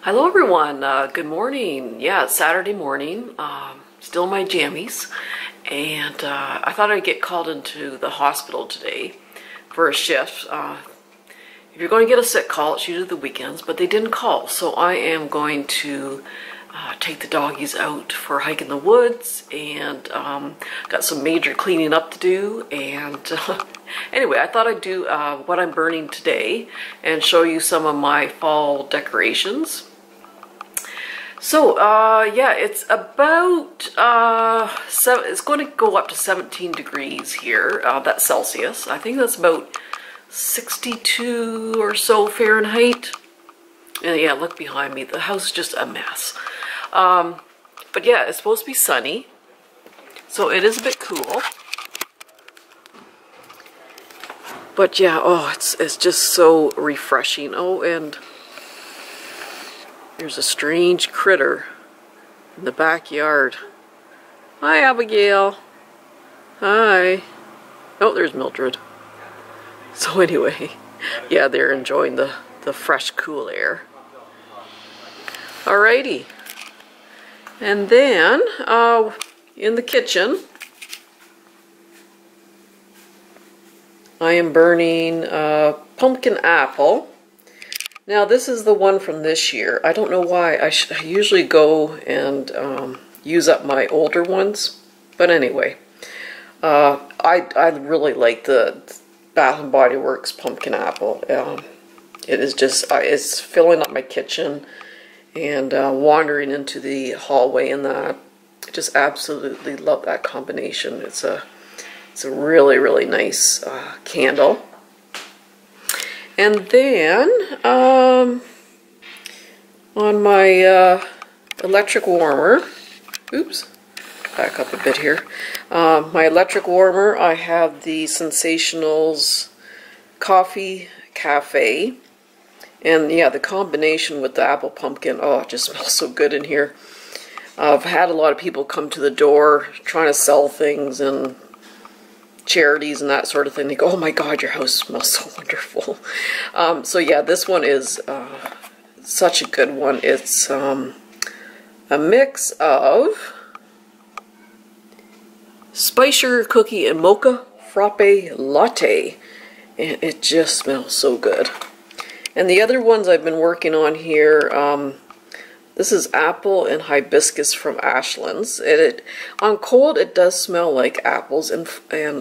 Hello everyone, good morning. Yeah, it's Saturday morning, still in my jammies, and I thought I'd get called into the hospital today for a shift. If you're going to get a sick call, it's usually the weekends, but they didn't call, so I am going to take the doggies out for a hike in the woods, and got some major cleaning up to do, and anyway, I thought I'd do what I'm burning today and show you some of my fall decorations. So, yeah, it's about, it's going to go up to 17 degrees here, that's Celsius. I think that's about 62 or so Fahrenheit. And yeah, look behind me, the house is just a mess. But yeah, it's supposed to be sunny, so it is a bit cool. But yeah, oh, it's just so refreshing. Oh, and there's a strange critter in the backyard. Hi, Abigail. Hi. Oh, there's Mildred. So anyway, yeah, they're enjoying the fresh, cool air. Alrighty. And then, in the kitchen, I am burning pumpkin apple. Now this is the one from this year. I don't know why. I usually go and use up my older ones. But anyway, I really like the Bath & Body Works pumpkin apple. It is just, it's filling up my kitchen and wandering into the hallway and that. I just absolutely love that combination. It's a really, really nice candle. And then, on my electric warmer, oops, back up a bit here. My electric warmer, I have the Sensationals Coffee Cafe. And yeah, the combination with the apple pumpkin, oh, it just smells so good in here. I've had a lot of people come to the door trying to sell things and charities and that sort of thing. They go, oh my God, your house smells so wonderful. So yeah, this one is such a good one. It's a mix of spice sugar cookie and mocha frappe latte, and it just smells so good. And the other ones I've been working on here, this is apple and hibiscus from Ashland's. On cold, it does smell like apples and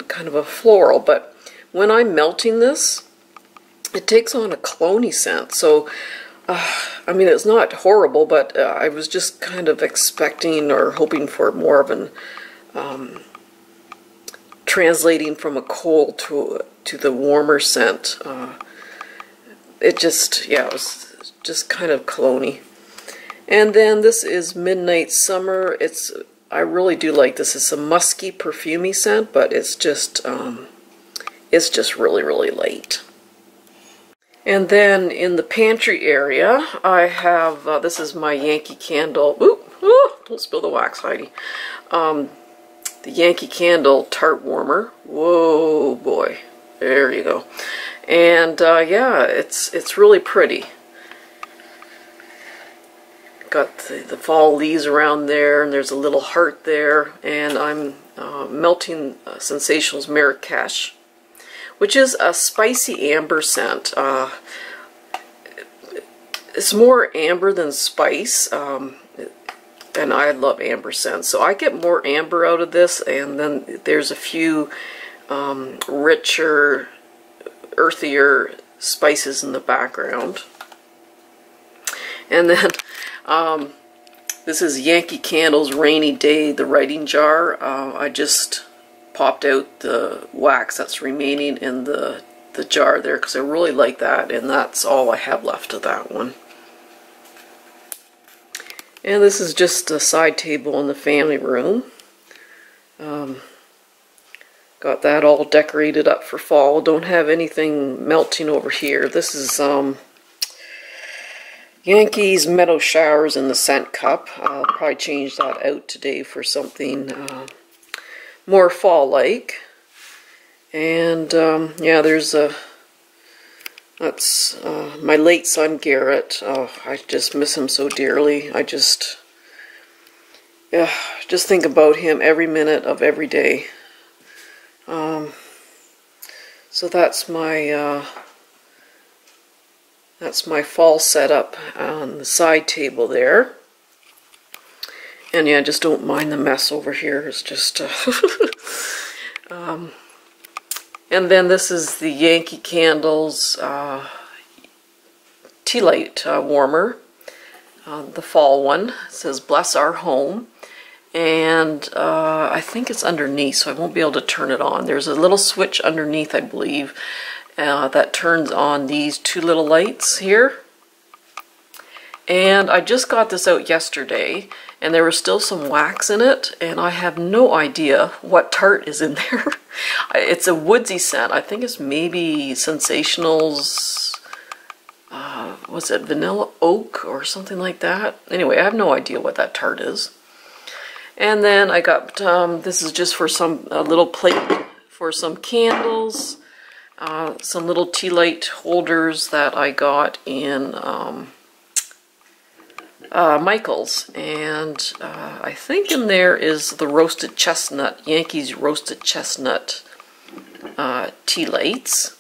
kind of a floral, but when I'm melting this, it takes on a cologne-y scent. So, I mean, it's not horrible, but I was just kind of expecting or hoping for more of an translating from a cold to the warmer scent. It just, yeah, it was just kind of cologne-y. And then this is Midnight Summer. I really do like this. It's a musky, perfumey scent, but it's just really, really light. And then in the pantry area, I have, this is my Yankee Candle. Ooh, don't spill the wax, Heidi. The Yankee Candle Tart Warmer. Whoa, boy. There you go. And yeah, it's really pretty. Got the fall leaves around there, and there's a little heart there, and I'm melting Sensationals Marrakesh, which is a spicy amber scent. It's more amber than spice, and I love amber scents, so I get more amber out of this, and then there's a few richer, earthier spices in the background. And then this is Yankee Candle's Rainy Day, the writing jar. I just popped out the wax that's remaining in the jar there because I really like that, and that's all I have left of that one. And this is just a side table in the family room. Got that all decorated up for fall. Don't have anything melting over here. This is Yankees Meadow Showers in the scent cup. I'll probably change that out today for something more fall-like. And yeah, there's a That's my late son, Garrett. Oh, I just miss him so dearly. I just think about him every minute of every day. So that's my fall setup on the side table there. And yeah, just don't mind the mess over here. It's just and then this is the Yankee Candles tea light warmer, the fall one. It says "Bless Our Home," and I think it's underneath, so I won't be able to turn it on. There's a little switch underneath, I believe, that turns on these two little lights here. And I just got this out yesterday, and there was still some wax in it, and I have no idea what tart is in there. It's a woodsy scent. I think it's maybe Sensationals, was it vanilla oak or something like that? Anyway, I have no idea what that tart is. And then I got, this is just for a little plate for some candles, some little tea light holders that I got in Michael's, and I think in there is the roasted chestnut, Yankees roasted chestnut tea lights.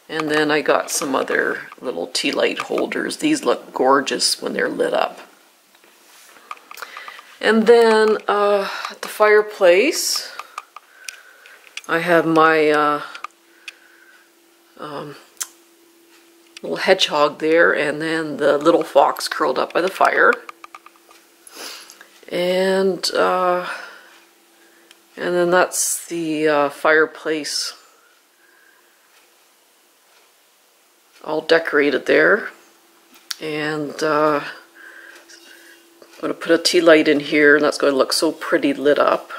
And then I got some other little tea light holders. These look gorgeous when they're lit up. And then at the fireplace, I have my little hedgehog there, and then the little fox curled up by the fire. And then that's the fireplace all decorated there. And I'm going to put a tea light in here, and that's going to look so pretty lit up.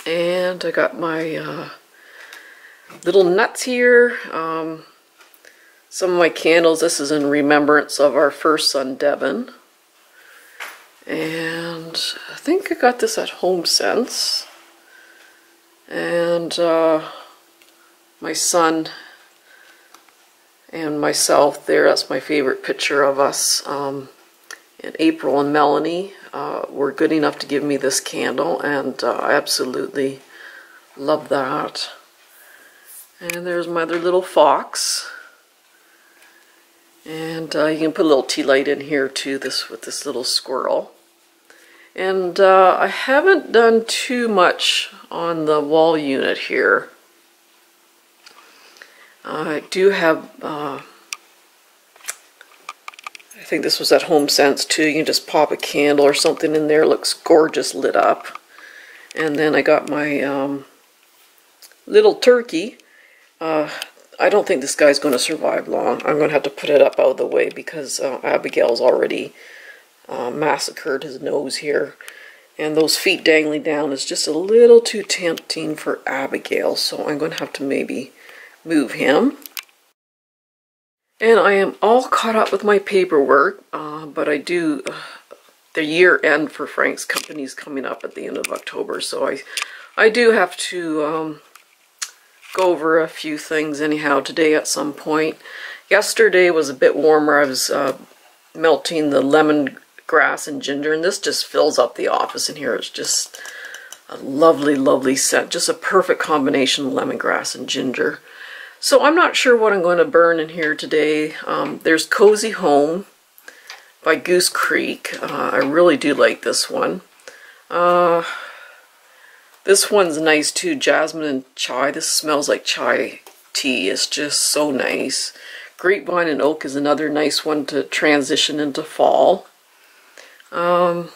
And I got my little nuts here. Some of my candles, this is in remembrance of our first son, Devin. And I think I got this at HomeSense. And my son and myself there, that's my favorite picture of us. And April and Melanie were good enough to give me this candle, and I absolutely love that. And there's my other little fox. And you can put a little tea light in here too, with this little squirrel. And I haven't done too much on the wall unit here. I do have, I think this was at HomeSense too. You can just pop a candle or something in there. It looks gorgeous lit up. And then I got my little turkey. I don't think this guy's going to survive long. I'm going to have to put it up out of the way because Abigail's already massacred his nose here. And those feet dangling down is just a little too tempting for Abigail, so I'm going to have to maybe move him. And I am all caught up with my paperwork, but I do, the year end for Frank's company is coming up at the end of October, so I do have to go over a few things anyhow today at some point. Yesterday was a bit warmer. I was melting the lemongrass and ginger, and this just fills up the office in here. It's just a lovely, lovely scent. Just a perfect combination of lemongrass and ginger. So I'm not sure what I'm going to burn in here today. There's Cozy Home by Goose Creek. I really do like this one. This one's nice too, jasmine and chai. This smells like chai tea. It's just so nice. Grapevine and oak is another nice one to transition into fall. Amber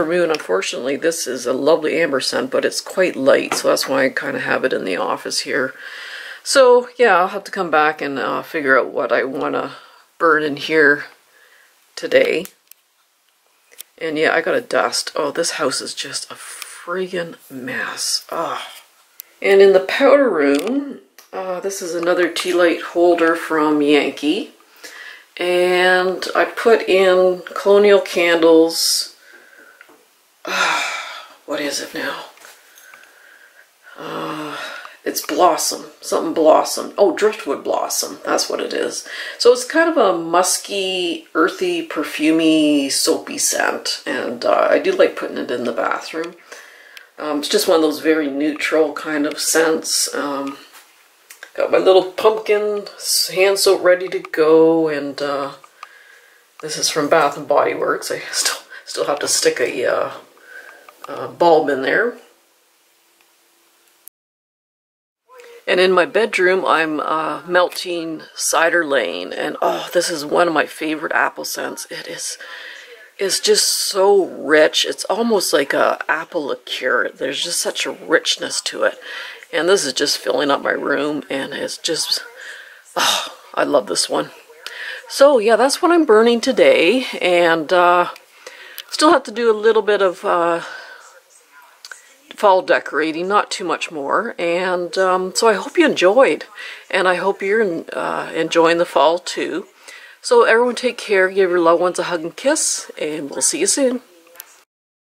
Moon, unfortunately, this is a lovely amber scent, but it's quite light, so that's why I kind of have it in the office here. So, yeah, I'll have to come back and figure out what I want to burn in here today. And yeah, I got to dust. Oh, this house is just a friggin' mess. Oh. And in the powder room, this is another tea light holder from Yankee. And I put in Colonial Candles. What is it now? It's blossom, something blossom. Oh, driftwood blossom, that's what it is. So it's kind of a musky, earthy, perfumey, soapy scent. And I do like putting it in the bathroom. It's just one of those very neutral kind of scents. Got my little pumpkin hand soap ready to go, and this is from Bath and Body Works. I still have to stick a bulb in there. And in my bedroom, I'm melting Cider Lane, and oh, this is one of my favorite apple scents. It's just so rich. It's almost like a apple liqueur. There's just such a richness to it. And this is just filling up my room, and it's just, oh, I love this one. So yeah, that's what I'm burning today, and still have to do a little bit of fall decorating, not too much more. And so I hope you enjoyed, and I hope you're enjoying the fall too. So everyone take care, give your loved ones a hug and kiss, and we'll see you soon.